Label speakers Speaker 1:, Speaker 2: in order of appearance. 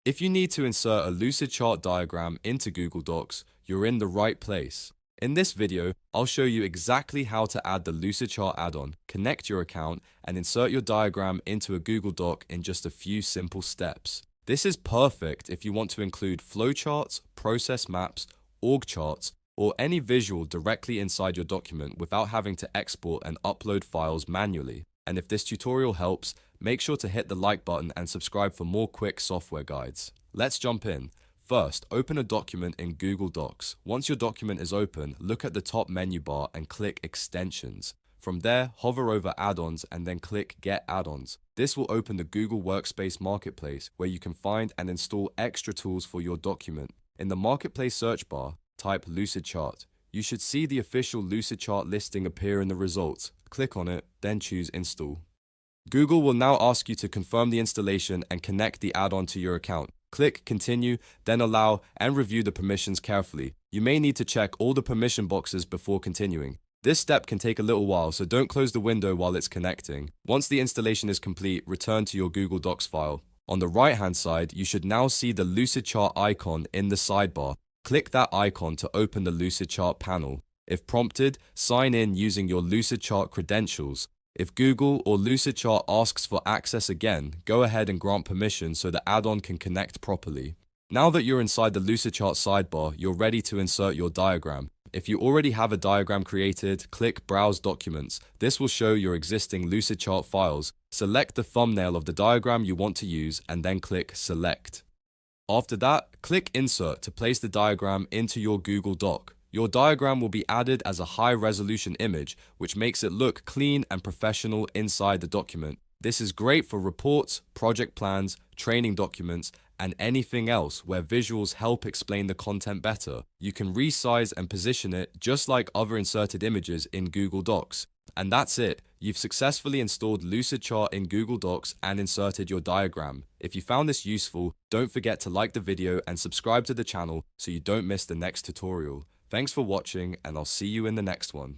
Speaker 1: If you need to insert a Lucidchart diagram into Google Docs, you're in the right place. In this video, I'll show you exactly how to add the Lucidchart add-on, connect your account, and insert your diagram into a Google Doc in just a few simple steps. This is perfect if you want to include flowcharts, process maps, org charts, or any visual directly inside your document without having to export and upload files manually. And if this tutorial helps, make sure to hit the like button and subscribe for more quick software guides. Let's jump in. First, open a document in Google Docs. Once your document is open, look at the top menu bar and click Extensions. From there, hover over Add-ons and then click Get Add-ons. This will open the Google Workspace Marketplace, where you can find and install extra tools for your document. In the Marketplace search bar, type Lucidchart. You should see the official Lucidchart listing appear in the results. Click on it, then choose Install. Google will now ask you to confirm the installation and connect the add-on to your account. Click Continue, then Allow, and review the permissions carefully. You may need to check all the permission boxes before continuing. This step can take a little while, so don't close the window while it's connecting. Once the installation is complete, return to your Google Docs file. On the right-hand side, you should now see the Lucidchart icon in the sidebar. Click that icon to open the Lucidchart panel. If prompted, sign in using your Lucidchart credentials. If Google or Lucidchart asks for access again, go ahead and grant permission so the add-on can connect properly. Now that you're inside the Lucidchart sidebar, you're ready to insert your diagram. If you already have a diagram created, click Browse Documents. This will show your existing Lucidchart files. Select the thumbnail of the diagram you want to use and then click Select. After that, click Insert to place the diagram into your Google Doc. Your diagram will be added as a high-resolution image, which makes it look clean and professional inside the document. This is great for reports, project plans, training documents, and anything else where visuals help explain the content better. You can resize and position it just like other inserted images in Google Docs. And that's it. You've successfully installed Lucidchart in Google Docs and inserted your diagram. If you found this useful, don't forget to like the video and subscribe to the channel so you don't miss the next tutorial. Thanks for watching, and I'll see you in the next one.